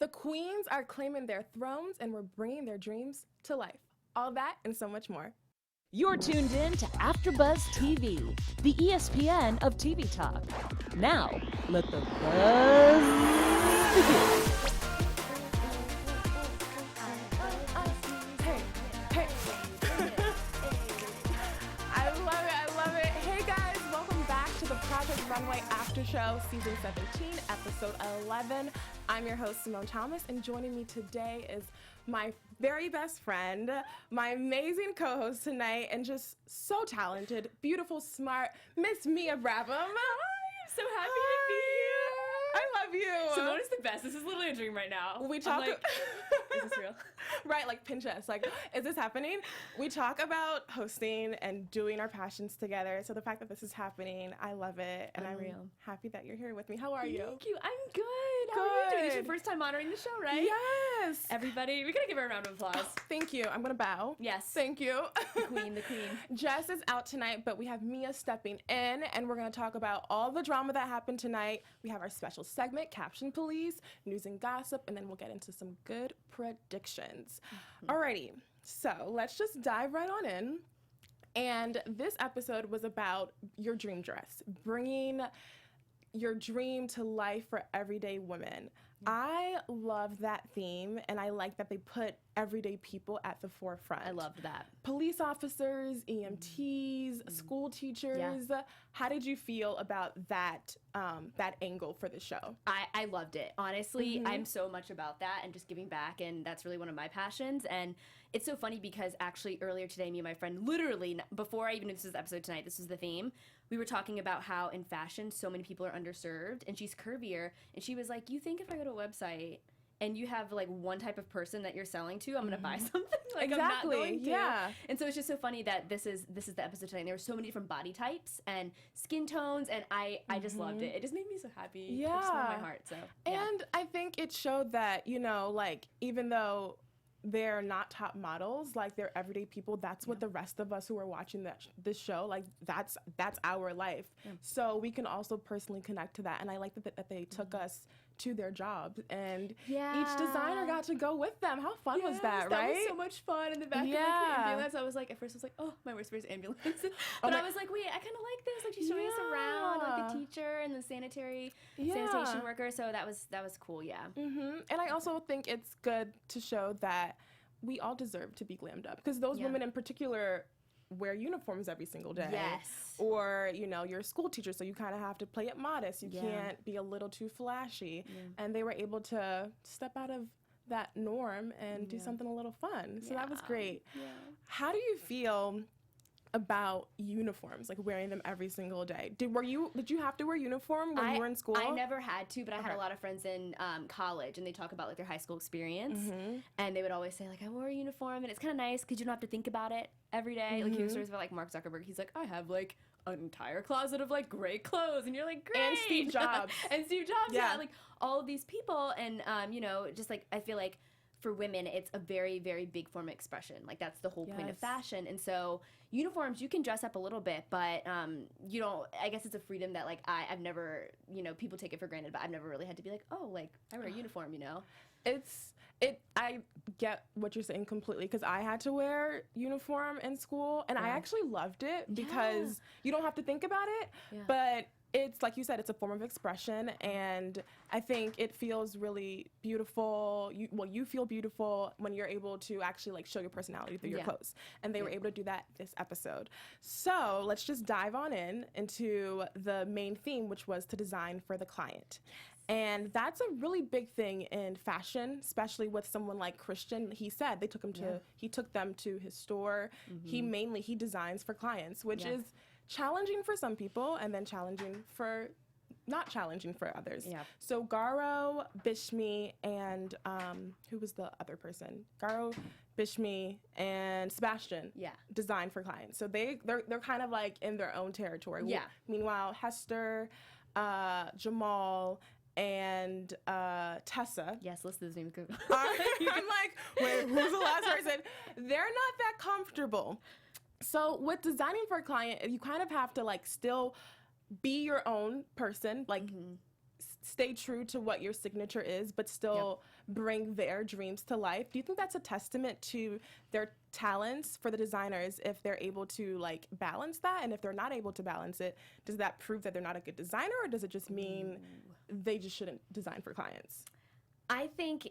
The queens are claiming their thrones and we're bringing their dreams to life. All that and so much more. You're tuned in to AfterBuzz TV, the ESPN of TV talk. Now, let the buzz begin. I love it. Hey guys, welcome back to the Project Runway After Show, Season 17, Episode 11. I'm your host, Simone Thomas, and joining me today is my very best friend, my amazing co-host tonight, and just so talented, beautiful, smart, Miss Mia Brabham. Hi, I'm so happy to be here. I love you. Simone is the best. This is literally a dream right now. We talk. Is this real? Right, like pinch us. Like, is this happening? We talk about hosting and doing our passions together. So the fact that this is happening, I love it, and Unreal. I'm happy that you're here with me. How are you? Thank you. I'm good. How are you doing? This is your first time monitoring the show, right? Yes. Everybody, we're gonna give her a round of applause. Thank you. I'm gonna bow. Yes. Thank you. The queen. Jess is out tonight, but we have Mia stepping in, and we're going to talk about all the drama that happened tonight. We have our special segment, Caption Police, news and gossip, and then we'll get into some good predictions. Alrighty, so let's just dive right on in. And this episode was about your dream dress, bringing your dream to life for everyday women. I love that theme, and I like that they put everyday people at the forefront. I loved that. Police officers, EMTs, school teachers. Yeah. How did you feel about that that angle for the show? I loved it. Honestly, I'm so much about that and just giving back, and that's really one of my passions. And it's so funny because actually earlier today, me and my friend, literally before I even knew this was the episode tonight, this was the theme, we were talking about how in fashion so many people are underserved, and she's curvier, and she was like, you think if I go to a website and you have like one type of person that you're selling to, I'm gonna buy something. Like Exactly, I'm not going to. yeah. And so it's just so funny that this is the episode tonight. There were so many different body types and skin tones, and I just loved it. It just made me so happy. Yeah. It just warmed my heart. So yeah. And I think it showed that, you know, like, even though they're not top models, like, they're everyday people, that's what the rest of us who are watching this show, like, that's our life. So we can also personally connect to that. And I like that they took us to their jobs, and each designer got to go with them. How fun was that, right? That was so much fun in the back of like, the ambulance. I was like, at first I was like, oh, my worst fear is ambulance. But I was like, wait, I kind of like this. Like, she's showing us around, like the teacher and the sanitation worker. So that was cool, yeah. And I also think it's good to show that we all deserve to be glammed up, because those women in particular wear uniforms every single day. Yes. Or, you know, you're a school teacher, so you kind of have to play it modest. You can't be a little too flashy. And they were able to step out of that norm and do something a little fun. So that was great. Yeah. How do you feel about uniforms, like wearing them every single day? Did you have to wear uniform when you were in school? I never had to, but I had a lot of friends in college, and they talk about like their high school experience, and they would always say like, I wore a uniform, and it's kind of nice because you don't have to think about it every day. Like, he was stories about like Mark Zuckerberg. He's like, I have like an entire closet of like gray clothes, and you're like, great. And Steve Jobs. Yeah, like all of these people, and you know, just like I feel like for women, it's a very, very big form of expression. Like, that's the whole point of fashion. And so uniforms, you can dress up a little bit, but you don't, I guess it's a freedom that like I've never, you know, people take it for granted, but I've never really had to be like, oh, like I wear a uniform, you know? I get what you're saying completely, because I had to wear uniform in school, and I actually loved it because you don't have to think about it, but it's like you said, it's a form of expression, and I think it feels really beautiful. You feel beautiful when you're able to actually like show your personality through your clothes, and they were able to do that this episode. So let's just dive on into the main theme, which was to design for the client. And that's a really big thing in fashion, especially with someone like Christian. He said he took them to his store. He designs for clients, which is challenging for some people, and then not challenging for others. Yeah. So Garo, Bishmi, and who was the other person? Garo, Bishmi, and Sebastian design for clients. So they're kind of like in their own territory. Yeah. Meanwhile, Hester, Jamal, and Tessa. Yes, listen to those names. I'm like, wait, who's the last person? They're not that comfortable. So with designing for a client, you kind of have to like still be your own person, like stay true to what your signature is, but still bring their dreams to life. Do you think that's a testament to their talents for the designers if they're able to like balance that? And if they're not able to balance it, does that prove that they're not a good designer, or does it just mean they just shouldn't design for clients? I think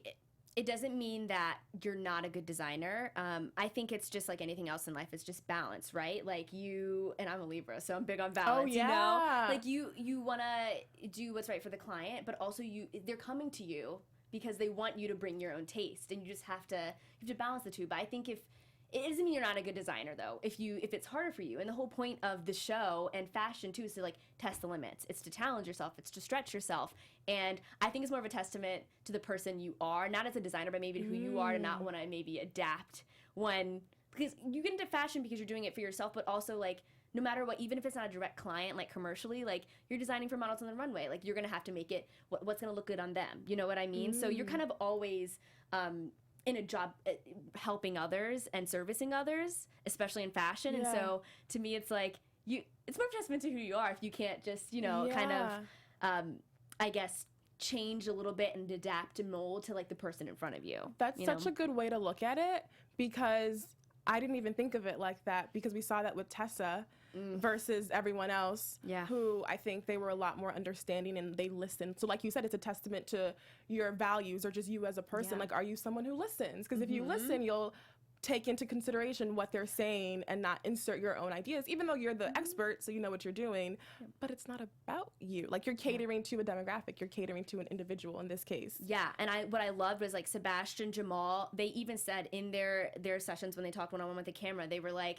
it doesn't mean that you're not a good designer. I think it's just like anything else in life. It's just balance, right? Like you, and I'm a Libra, so I'm big on balance. Oh, yeah. You know, like you want to do what's right for the client, but also they're coming to you because they want you to bring your own taste, and you just have to balance the two. But I think it doesn't mean you're not a good designer, though, if it's harder for you. And the whole point of the show and fashion too is to like test the limits. It's to challenge yourself. It's to stretch yourself. And I think it's more of a testament to the person you are, not as a designer, but maybe to who you are, to not want to maybe adapt because you get into fashion because you're doing it for yourself, but also like no matter what, even if it's not a direct client, like commercially, like you're designing for models on the runway, like you're gonna have to make it what's gonna look good on them. You know what I mean? So you're kind of always in a job helping others and servicing others, especially in fashion. And so to me, it's like it's more of a testament to who you are if you can't just kind of I guess change a little bit and adapt and mold to like the person in front of you. That's such a good way to look at it, because I didn't even think of it like that, because we saw that with Tessa versus everyone else, who I think they were a lot more understanding and they listened. So like you said, it's a testament to your values or just you as a person. Like, are you someone who listens? Because if you listen, you'll take into consideration what they're saying and not insert your own ideas, even though you're the expert, so you know what you're doing. But it's not about you. Like, you're catering to a demographic. You're catering to an individual in this case. Yeah, and what I loved was, like, Sebastian, Jamal, they even said in their sessions when they talked one-on-one with the camera, they were like,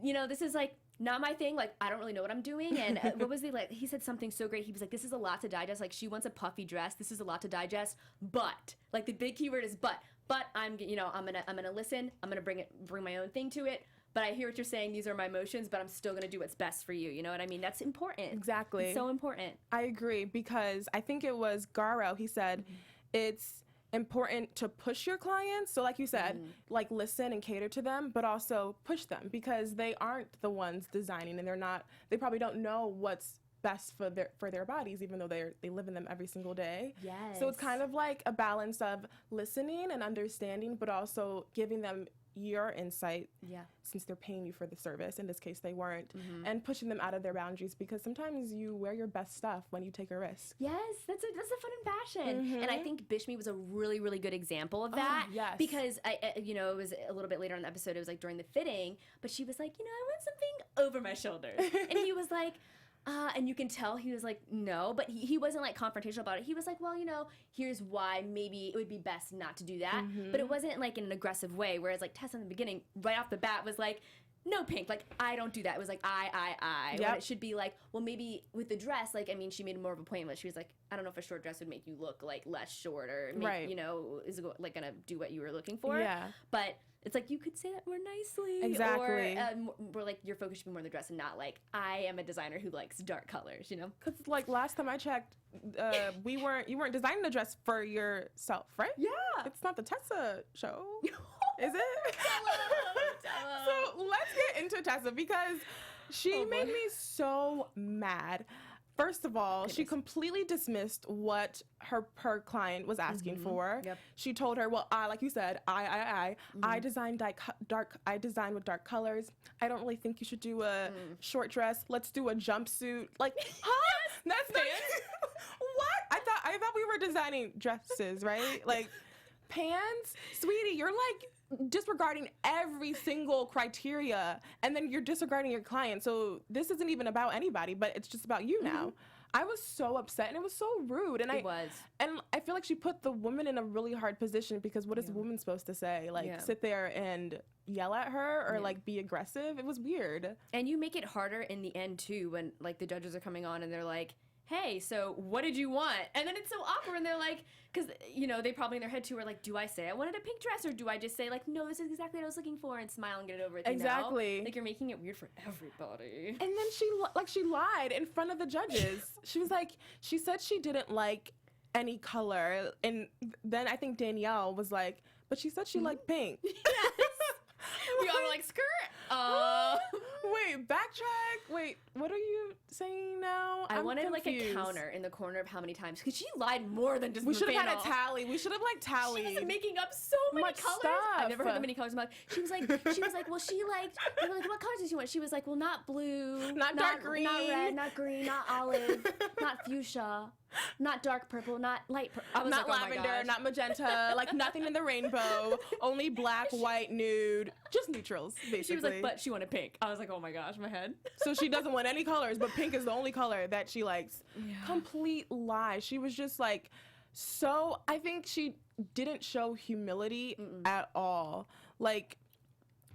this is, like, not my thing. Like, I don't really know what I'm doing. And what was he said something so great. He was like, this is a lot to digest. Like, she wants a puffy dress. This is a lot to digest. But, like, the big keyword is but. But I'm gonna listen. I'm gonna bring my own thing to it. But I hear what you're saying. These are my emotions, but I'm still gonna do what's best for you. You know what I mean? That's important. Exactly. It's so important. I agree, because I think it was Garo. He said it's important to push your clients. So like you said, like listen and cater to them, but also push them, because they aren't the ones designing, and they probably don't know what's best for their bodies, even though they live in them every single day. Yes. So it's kind of like a balance of listening and understanding, but also giving them your insight, since they're paying you for the service. In this case, they weren't, and pushing them out of their boundaries, because sometimes you wear your best stuff when you take a risk. Yes, that's the fun in fashion. And I think Bishmi was a really, really good example of that. Yes. Because it was a little bit later in the episode, it was like during the fitting, but she was like, I want something over my shoulders. And he was like, and you can tell he was like, no, but he wasn't like confrontational about it. He was like, well, here's why maybe it would be best not to do that. But it wasn't like in an aggressive way, whereas like Tessa in the beginning, right off the bat, was like, no, pink, like, I don't do that. It was like, I. When it should be like, well, maybe with the dress, like, I mean, she made more of a point, but she was like, I don't know if a short dress would make you look like less short, or make, is like gonna do what you were looking for. Yeah. But it's like, you could say that more nicely. Exactly. Or like, your focus should be more on the dress and not like, I am a designer who likes dark colors, Because like last time I checked, you weren't designing a dress for yourself, right? Yeah. It's not the Tessa show, is it? Tell 'em. So let's get into Tessa, because she made me so mad. First of all, she completely dismissed what her client was asking for. Yep. She told her, well, like you said, I designed I designed with dark colors. I don't really think you should do a short dress. Let's do a jumpsuit. Like, huh? That's pants. What? I thought we were designing dresses, right? Like, pants, sweetie. You're like disregarding every single criteria, and then you're disregarding your client. So this isn't even about anybody, but it's just about you now. I was so upset, and it was so rude. And I feel like she put the woman in a really hard position, because what is a woman supposed to say? Like, sit there and yell at her, or like be aggressive? It was weird. And you make it harder in the end too, when like the judges are coming on and they're like, hey, so what did you want? And then it's so awkward, and they're like, because, they probably in their head too are like, do I say I wanted a pink dress, or do I just say like, no, this is exactly what I was looking for, and smile and get it over with? Exactly. Like, you're making it weird for everybody. And then she lied in front of the judges. She said she didn't like any color, and then I think Danielle was like, but she said she liked pink. Yes. We all were like, skirt. Wait, backtrack. Wait, what are you saying now? I wanted confused. like a counter in the corner of how many times, because she lied more than just. We should have had a tally. We should have like tallied. She was making up so many Much colors. stuff. I've never heard that many colors in my life. She was like, well, she liked. They were like, what colors did you want? She was like, well, not blue, not dark green, not red, not green, not olive, not fuchsia, not dark purple, not light purple. I was not like, oh my lavender, gosh. not magenta, like nothing in the rainbow, only black, white, nude, just neutrals, basically. She was like, but she wanted pink. I was like, oh my gosh, my head. So she doesn't want any colors, but pink is the only color that she likes. Yeah. Complete lie. She was just like, so I think she didn't show humility at all. Like,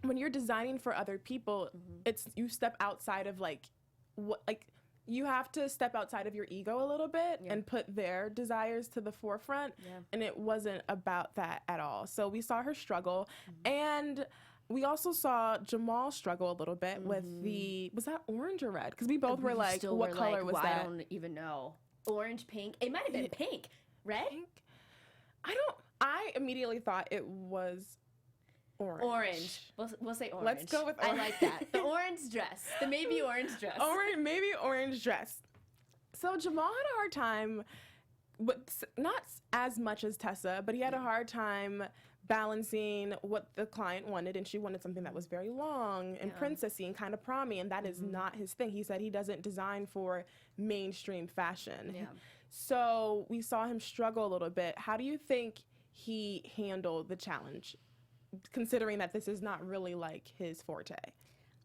when you're designing for other people, it's you step outside of like what like. You have to step outside of your ego a little bit and put their desires to the forefront. Yeah. And it wasn't about that at all. So we saw her struggle. And we also saw Jamal struggle a little bit with was that orange or red? Because we both were like, what color was that? I don't even know. Orange, pink. It might have been pink. Red? Pink? I immediately thought it was orange. We'll say orange. Let's go with orange. I like that. The orange dress. The maybe orange dress. Maybe orange dress. So Jamal had a hard time, not as much as Tessa, but he had a hard time balancing what the client wanted, and she wanted something that was very long and princessy and kind of prom-y, and that is not his thing. He said he doesn't design for mainstream fashion. Yeah. So we saw him struggle a little bit. How do you think he handled the challenge, considering that this is not really like his forte?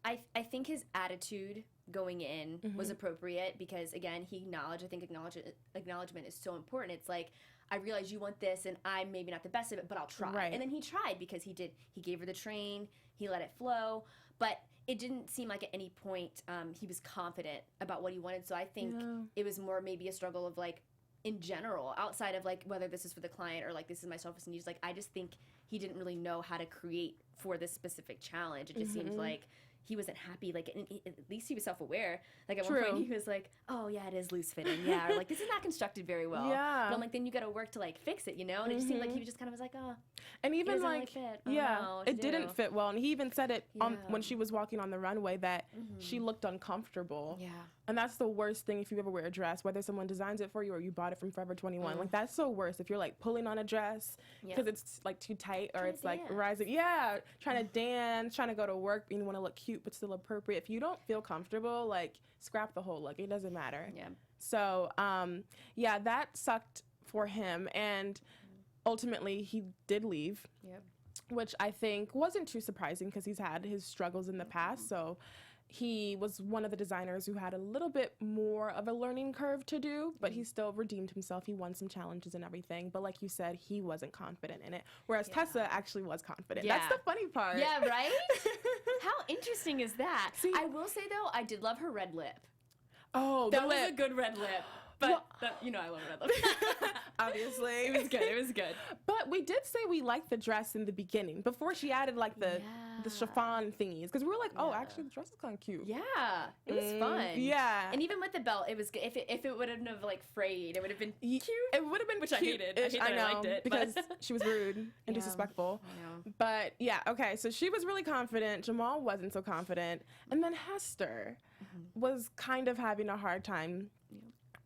I think his attitude going in was appropriate because, again, he acknowledged, I think acknowledgement is so important. It's like, I realize you want this and I'm maybe not the best of it, but I'll try. Right. And then he tried because he gave her the train, he let it flow, but it didn't seem like at any point he was confident about what he wanted. So I think it was more maybe a struggle of like, in general, outside of like whether this is for the client or like this is my selfish needs, like I just think he didn't really know how to create for this specific challenge. It just seems like he wasn't happy. Like at least he was self-aware. Like at one point he was like, "Oh yeah, it is loose fitting." Yeah, or like this is not constructed very well. Yeah. But I'm like, then you got to work to like fix it, you know. And it just seemed like he just kind of was like, "Oh." And even like, it didn't fit well. And he even said it when she was walking on the runway that she looked uncomfortable. Yeah. And that's the worst thing if you ever wear a dress, whether someone designs it for you or you bought it from Forever 21. Like that's so worse if you're like pulling on a dress because it's like too tight or it's like rising. Yeah, trying to dance, trying to go to work and you want to look cute but still appropriate. If you don't feel comfortable, like scrap the whole look. It doesn't matter. Yeah. So that sucked for him, and ultimately he did leave. Yep. Which I think wasn't too surprising because he's had his struggles in the past. So he was one of the designers who had a little bit more of a learning curve to do, but he still redeemed himself. He won some challenges and everything. But like you said, he wasn't confident in it. Whereas Tessa actually was confident. Yeah. That's the funny part. Yeah, right? How interesting is that? See, I will say, though, I did love her red lip. Oh, that was a good red lip. But, I love red lip. Obviously. It was good. It was good. But we did say we liked the dress in the beginning, before she added, like, the chiffon thingies. Because we were like, actually, the dress is kind of cute. Yeah. It was fun. Yeah. And even with the belt, it was good. If it wouldn't have, like, frayed, it would have been cute. It would have been Which cute. I hated. I liked it. Because she was rude and disrespectful. I know. But, yeah, okay. So she was really confident. Jamal wasn't so confident. And then Hester was kind of having a hard time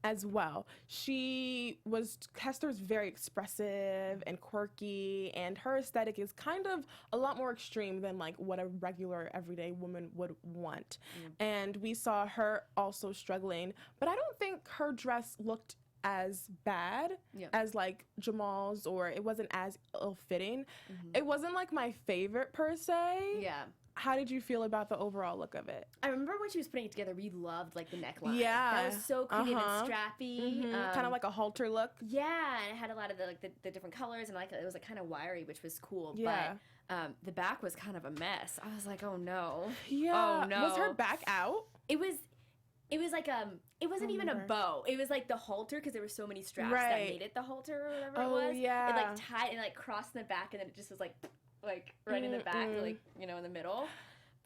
as well. Hester's very expressive and quirky, and her aesthetic is kind of a lot more extreme than like what a regular everyday woman would want. And we saw her also struggling, but I don't think her dress looked as bad as like Jamal's, or it wasn't as ill-fitting. It wasn't like my favorite per se. Yeah. How did you feel about the overall look of it? I remember when she was putting it together, we loved like the neckline. Yeah. That was so creative and strappy. Kind of like a halter look. Yeah, and it had a lot of the different colors, and like it was like kind of wiry, which was cool. Yeah. But the back was kind of a mess. I was like, oh no. Yeah. Oh no. Was her back out? It was like it wasn't even a bow. It was like the halter, because there were so many straps that made it the halter or whatever it was. Yeah. It like tied and like crossed in the back, and then it just was like right in the back, like, you know, in the middle.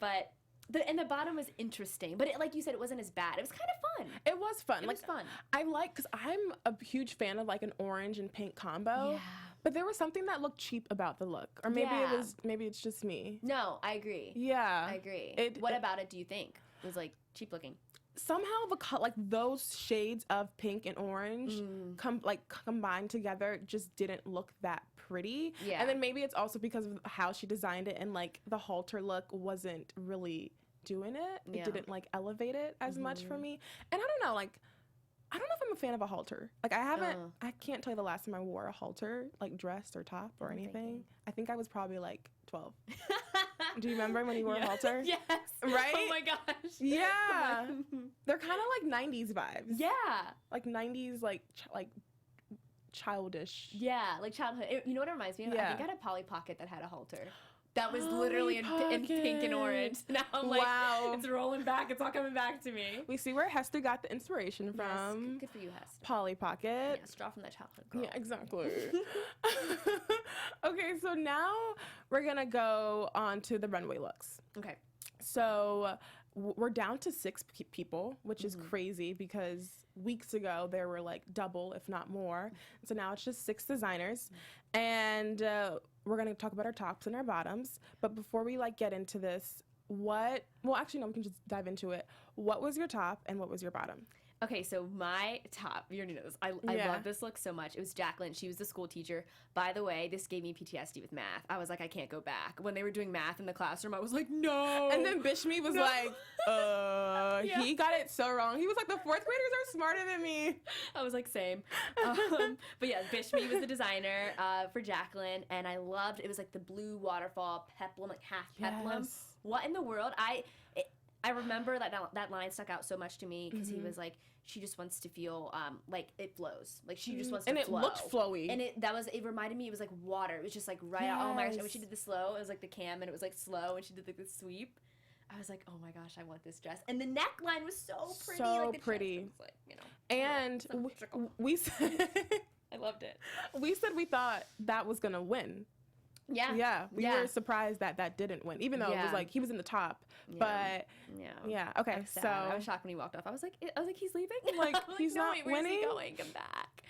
But the bottom was interesting, but like you said, it wasn't as bad. It was kind of fun. It was fun. It was fun. I like, because I'm a huge fan of like an orange and pink combo. Yeah. But there was something that looked cheap about the look. Or maybe maybe it's just me. No, I agree. Yeah. I agree. What about it do you think was like cheap looking? Somehow like those shades of pink and orange combined together just didn't look that pretty. Yeah. And then maybe it's also because of how she designed it, and like the halter look wasn't really doing it. It didn't like elevate it as much for me. And I don't know, like I don't know if I'm a fan of a halter. Like I can't tell you the last time I wore a halter, like dress or top or anything. I think I was probably like 12. Do you remember when you wore a halter? Yes. Right? Oh my gosh. Yeah. They're kind of like 90s vibes. Yeah. Like 90s, like childish. Yeah, like childhood. You know what it reminds me of? Yeah. I think I had a Polly Pocket that had a halter. That was literally in pink and orange. Now I'm like, it's rolling back. It's all coming back to me. We see where Hester got the inspiration from. Yes. Good for you, Hester. Polly Pocket. Yes, draw from that childhood girl. Yeah, exactly. Okay, so now we're going to go on to the runway looks. Okay. So we're down to 6 people, which is crazy because weeks ago there were like double, if not more. So now it's just 6 designers. And we're going to talk about our tops and our bottoms. But before we like get into this, we can just dive into it. What was your top and what was your bottom? Okay, so my top, you already know this. I love this look so much. It was Jacqueline. She was the school teacher. By the way, this gave me PTSD with math. I was like, I can't go back. When they were doing math in the classroom, I was like, no. And then Bishme was like, he got it so wrong. He was like, the 4th graders are smarter than me. I was like, same. But yeah, Bishme was the designer for Jacqueline, and I loved, it was like the blue waterfall peplum, like half peplum. Yes. What in the world? I remember that line stuck out so much to me because he was like, she just wants to feel like it flows, like she just wants to flow. And it looked flowy. And it reminded me, it was like water. It was just like right out. Oh my gosh! And when she did the slow, it was like the cam, and it was like slow, and she did like the sweep. I was like, oh my gosh, I want this dress. And the neckline was so pretty. So like the pretty. Chest, was like, and we said, I loved it. We said we thought that was gonna win. Yeah. We were surprised that didn't win, even though it was like he was in the top. But okay. So I was shocked when he walked off. I was like, he's leaving. Like he's not winning. Where's he going? Come back.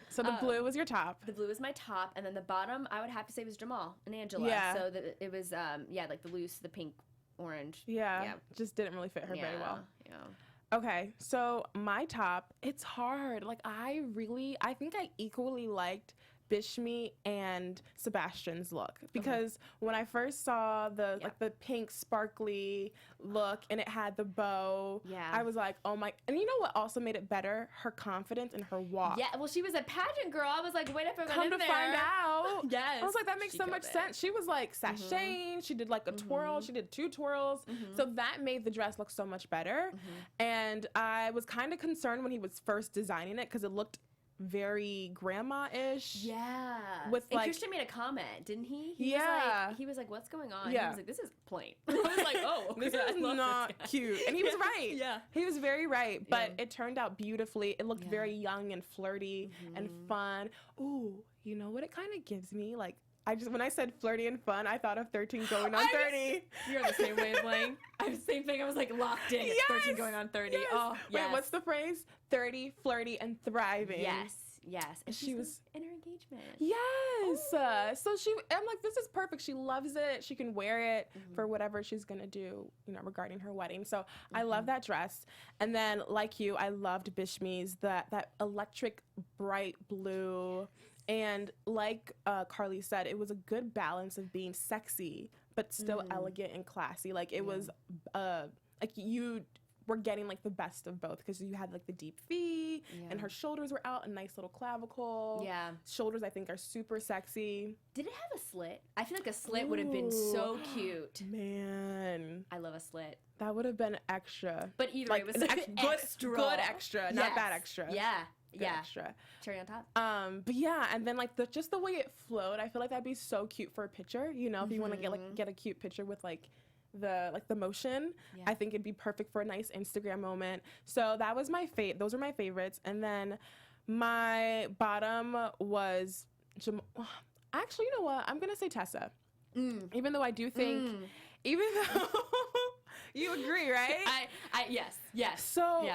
So the blue was your top. The blue was my top, and then the bottom I would have to say was Jamal and Angela. Yeah. So it was like the pink orange. Yeah. Just didn't really fit her very well. Yeah. Okay, so my top, it's hard. Like I think I equally liked Bishme and Sebastian's look because when I first saw the pink sparkly look and it had the bow, I was like, oh my! And you know what also made it better? Her confidence and her walk. Yeah, well, she was a pageant girl. I was like, wait if I come to find out. Yes, I was like, that makes so much sense. She was like sashaying. She did like a twirl. She did 2 twirls. So that made the dress look so much better. And I was kind of concerned when he was first designing it because it looked very grandma-ish. Yeah. With and like Christian made a comment, didn't he? He was like, what's going on? Yeah. He was like, this is plain. I was like, oh, this is not cute. And he was right. Yeah. He was very right. But it turned out beautifully. It looked very young and flirty and fun. Ooh, you know what it kind of gives me? Like, when I said flirty and fun, I thought of 13 going on 30. You're on the same wavelength. Same thing. I was like locked in. Yes! 13 going on 30. Yes. Oh, yes. Wait, what's the phrase? 30, flirty, and thriving. Yes. And she was in her engagement. Yes. So I'm like, this is perfect. She loves it. She can wear it for whatever she's gonna do, regarding her wedding. So I love that dress. And then, like you, I loved Bishme's that electric bright blue. And like Carly said, it was a good balance of being sexy but still elegant and classy. Like it was like you were getting like the best of both because you had like the deep V and her shoulders were out, a nice little clavicle. Yeah. Shoulders I think are super sexy. Did it have a slit? I feel like a slit would have been so cute. Man. I love a slit. That would have been extra. But either like way, it was extra. Good extra, not bad extra. Yeah. Good extra. Cherry on top. But yeah, and then like just the way it flowed, I feel like that'd be so cute for a picture. If you want to get a cute picture with like the motion, I think it'd be perfect for a nice Instagram moment. So that was those were my favorites. And then my bottom was actually, you know what? I'm gonna say Tessa. Even though I do think, even though you agree, right? Yes. So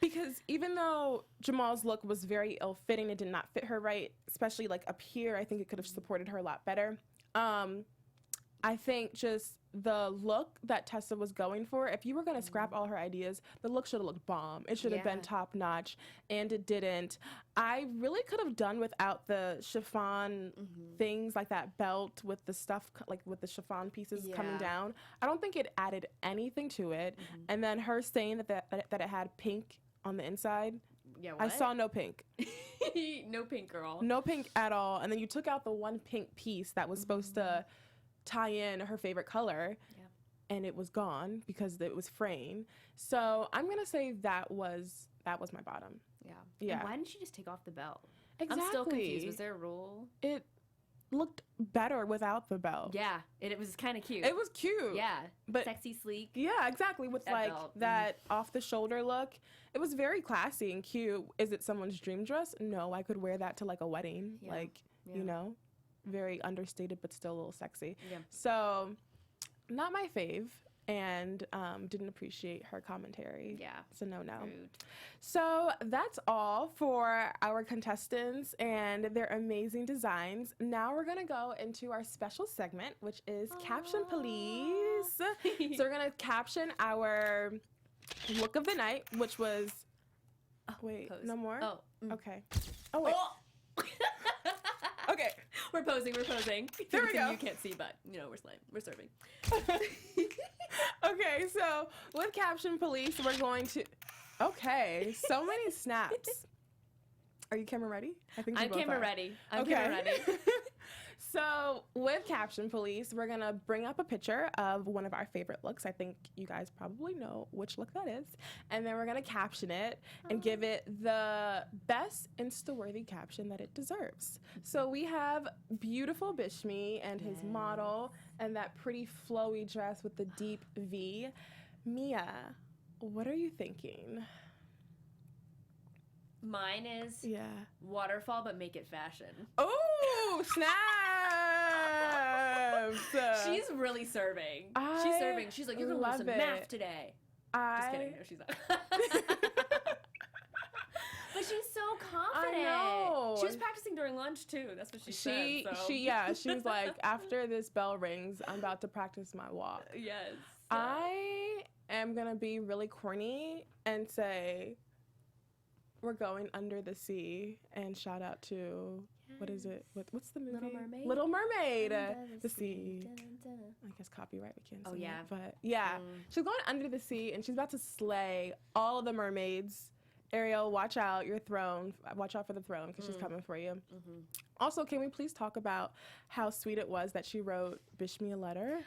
Because even though Jamal's look was very ill-fitting, it did not fit her right, especially like up here. I think it could have supported her a lot better. I think just the look that Tessa was going for, if you were going to scrap all her ideas, the look should have looked bomb. It should have been top-notch, and it didn't. I really could have done without the chiffon things, like that belt with the stuff, like with the chiffon pieces coming down. I don't think it added anything to it. And then her saying that it had pink on the inside. Yeah, what? I saw no pink. No pink, girl. No pink at all. And then you took out the one pink piece that was supposed to tie in her favorite color, and it was gone because it was fraying. So I'm gonna say that was my bottom. Yeah. And why didn't she just take off the belt? Exactly. I'm still confused. Was there a rule? It looked better without the belt. Yeah, it was kind of cute. It was cute. Yeah, but sexy, sleek. Yeah, exactly. With That like belt. that off the shoulder look, it was very classy and cute. Is it someone's dream dress? No, I could wear that to like a wedding. You know. Very understated, but still a little sexy. Yeah. So, not my fave, and didn't appreciate her commentary. Yeah. So no. Rude. So that's all for our contestants and their amazing designs. Now we're gonna go into our special segment, which is Caption Police. So we're gonna caption our look of the night, which was. Oh, wait, pose. No more. Oh. Okay. Oh wait. Oh. Okay. We're posing. There we go. You can't see, but you know we're serving. Okay, so with Caption Police, we're going to. Okay, so many snaps. Are you camera ready? I think I'm camera ready. I'm camera ready. So with Caption Police, we're gonna bring up a picture of one of our favorite looks. I think you guys probably know which look that is. And then we're gonna caption it and give it the best Insta-worthy caption that it deserves. So we have beautiful Bishmi and his model and that pretty flowy dress with the deep V. Mia, what are you thinking? Mine is waterfall, but make it fashion. Oh, snaps! She's really serving. She's serving. She's like, you're going to learn some math today. Just kidding. No, she's not. But she's so confident. I know. She was practicing during lunch, too. That's what she said. So. She was like, after this bell rings, I'm about to practice my walk. Yes. I am going to be really corny and say... We're going under the sea, and shout out to what is it? What's the movie? Little Mermaid. Little Mermaid. The sea. sea. I guess copyright. We can't. Oh say yeah. that, but yeah, she's going under the sea, and she's about to slay all of the mermaids. Ariel, watch out your throne. Watch out for the throne because she's coming for you. Also, can we please talk about how sweet it was that she wrote Bishmi a letter?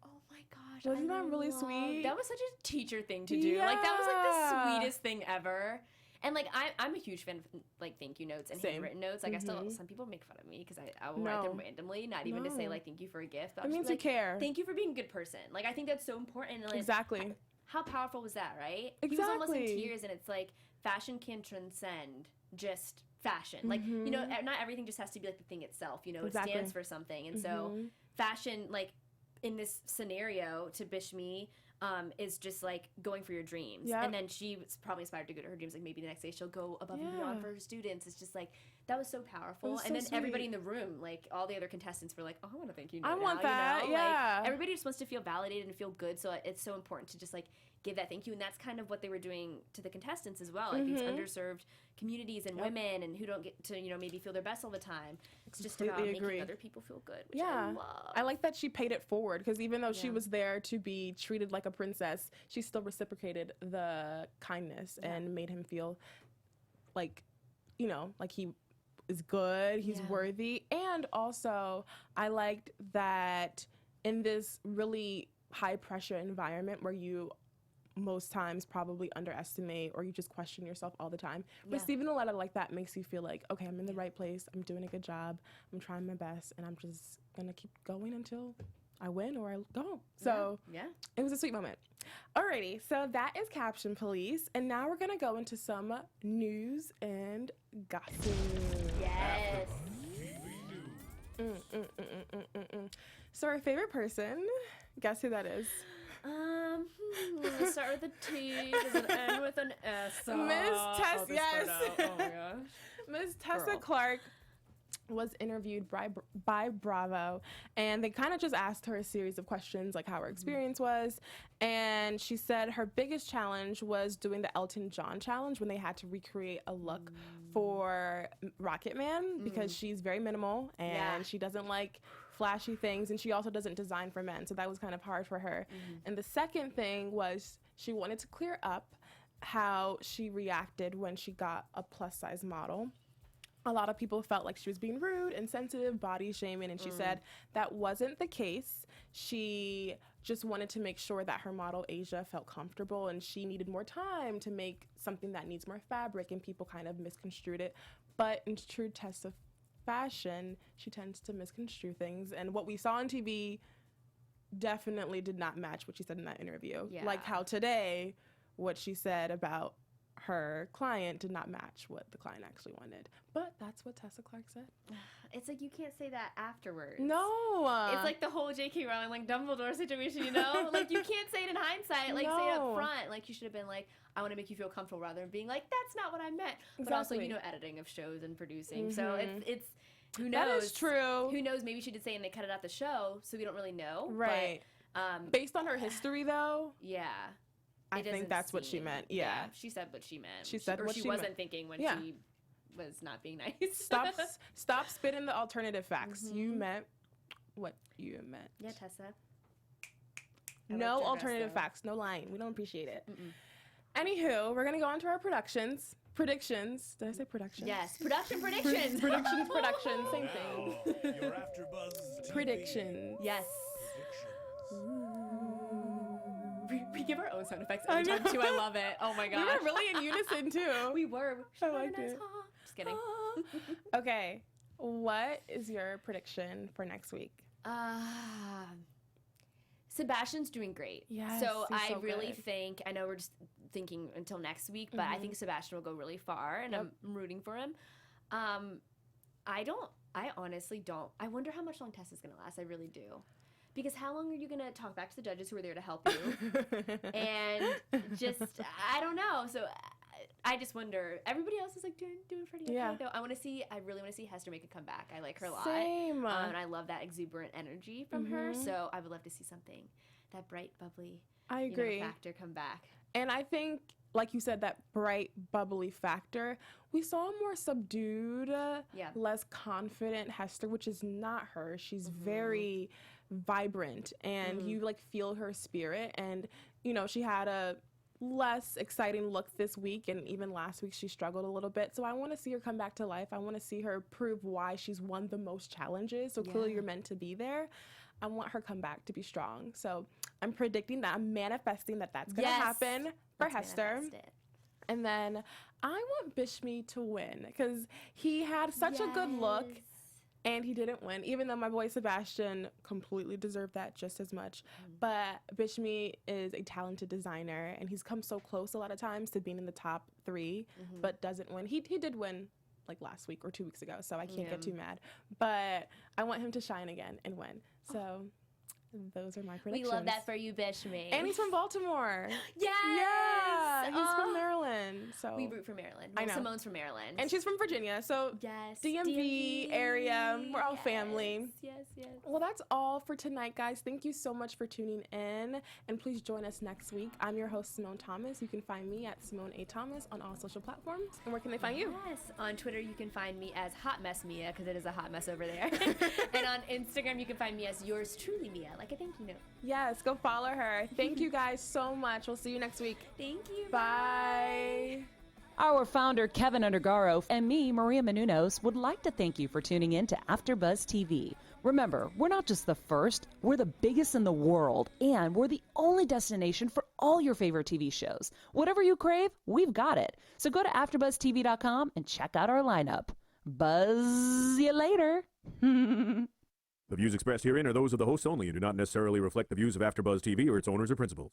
Oh my gosh. Wasn't that really sweet? That was such a teacher thing to do. Yeah. Like that was like the sweetest thing ever. And like I'm a huge fan of like thank you notes and handwritten notes. Like I still some people make fun of me because I will write them randomly, not even to say like thank you for a gift. But It means you care. Thank you for being a good person. Like I think that's so important. Like, Exactly. How powerful was that, right? Exactly. He was almost in tears, and it's like fashion can transcend just fashion. Like you know, not everything just has to be like the thing itself. You know, it stands for something, and so fashion, like in this scenario, to Bishmi. Is just like going for your dreams. And then she was probably inspired to go to her dreams. Like maybe the next day she'll go above and beyond for her students. It's just like, that was so powerful. Was and so then everybody in the room, like all the other contestants were like, oh, I want to thank you. I want that, you know? yeah. Like, everybody just wants to feel validated and feel good. So it's so important to just like give that thank you. And that's kind of what they were doing to the contestants as well. Like these underserved communities and women and who don't get to, you know, maybe feel their best all the time. It's just about making other people feel good, which I love. I like that she paid it forward because even though she was there to be treated like a princess, she still reciprocated the kindness and made him feel like, you know, like he is good, he's worthy. And also, I liked that in this really high pressure environment where you most times probably underestimate or you just question yourself all the time. Receiving a letter like that makes you feel like, okay, I'm in the right place, I'm doing a good job, I'm trying my best, and I'm just gonna keep going until I win or I go home. So it was a sweet moment. Alrighty, so that is Caption Police, and now we're gonna go into some news and gossip. Yes. So our favorite person, guess who that is? Start with a T, does it end with an S? Miss Tess, yes. Oh my gosh. Miss Tessa Girl. Clark was interviewed by Bravo, and they kind of just asked her a series of questions like how her experience was, and she said her biggest challenge was doing the Elton John challenge when they had to recreate a look for Rocket Man because she's very minimal and she doesn't like flashy things, and she also doesn't design for men, so that was kind of hard for her. And the second thing was she wanted to clear up how she reacted when she got a plus size model. A lot of people felt like she was being rude, insensitive, body shaming, and she said that wasn't the case. She just wanted to make sure that her model, Asia, felt comfortable, and she needed more time to make something that needs more fabric, and people kind of misconstrued it. But in true test of fashion, she tends to misconstrue things, and what we saw on TV definitely did not match what she said in that interview. Yeah. Like how today, what she said about her client did not match what the client actually wanted. But that's what Tessa Clark said. It's like you can't say that afterwards. No. It's like the whole J.K. Rowling, like, Dumbledore situation, you know? Like, you can't say it in hindsight. Like, say it up front. Like, you should have been like, I want to make you feel comfortable, rather than being like, that's not what I meant. Exactly. But also, you know, editing of shows and producing. So it's who knows? That is true. Who knows? Maybe she did say and they cut it out the show, so we don't really know. Right. But, based on her history, though, yeah. I think that's what she meant. Yeah. She said what she meant. She said what she wasn't meant. thinking when she was not being nice. Stop spitting the alternative facts. You meant what you meant. Yeah, Tessa. No alternative facts. No lying. We don't appreciate it. Anywho, we're going to go on to our predictions. Did I say productions? Yes. Production predictions. Predictions. Same thing. Your AfterBuzz TV Predictions. Yes. predictions. We give our own sound effects every time too. I love it. Oh my We gosh. were really in unison, too. We were. I liked it. Just kidding. Okay. What is your prediction for next week? Sebastian's doing great. Yes, So he's I so really good. think, I know we're just thinking until next week, but I think Sebastian will go really far, and I'm rooting for him. I honestly don't. I wonder how much long Tessa's going to last. I really do. Because how long are you going to talk back to the judges who are there to help you? And just, I don't know. So I just wonder. Everybody else is like doing pretty okay, though. I really want to see Hester make a comeback. I like her a lot. Same. And I love that exuberant energy from her. So I would love to see something, that bright, bubbly, I agree. factor come back. And I think, like you said, that bright, bubbly factor, we saw a more subdued, less confident Hester, which is not her. She's very vibrant, and you like feel her spirit. And, you know, she had a less exciting look this week, and even last week she struggled a little bit. So I want to see her come back to life. I want to see her prove why she's won the most challenges. So clearly you're meant to be there. I want her come back to be strong. So I'm predicting that. I'm manifesting that that's going to happen for Hester. And then I want Bishme to win because he had such a good look and he didn't win, even though my boy Sebastian completely deserved that just as much. But Bishme is a talented designer, and he's come so close a lot of times to being in the top 3, but doesn't win. He did win like last week or 2 weeks ago, so I can't get too mad. But I want him to shine again and win. So those are my predictions. We love that for you, Bishme. And he's from Baltimore. Yes! Yeah, he's from Maryland. So We root for Maryland. I know. Simone's from Maryland. And she's from Virginia, so DMV area, we're all family. Yes. Well, that's all for tonight, guys. Thank you so much for tuning in, and please join us next week. I'm your host, Simone Thomas. You can find me at Simone A. Thomas on all social platforms. And where can they find you? Yes, on Twitter you can find me as Hot Mess Mia, because it is a hot mess over there. And on Instagram you can find me as yours truly, Mia, like a thank you note. Yes, go follow her. Thank you guys so much. We'll see you next week. Thank you. Bye. Our founder, Keven Undergaro, and me, Maria Menounos, would like to thank you for tuning in to AfterBuzz TV. Remember, we're not just the first, we're the biggest in the world, and we're the only destination for all your favorite TV shows. Whatever you crave, we've got it. So go to AfterBuzzTV.com and check out our lineup. Buzz you later. The views expressed herein are those of the hosts only and do not necessarily reflect the views of AfterBuzz TV or its owners or principals.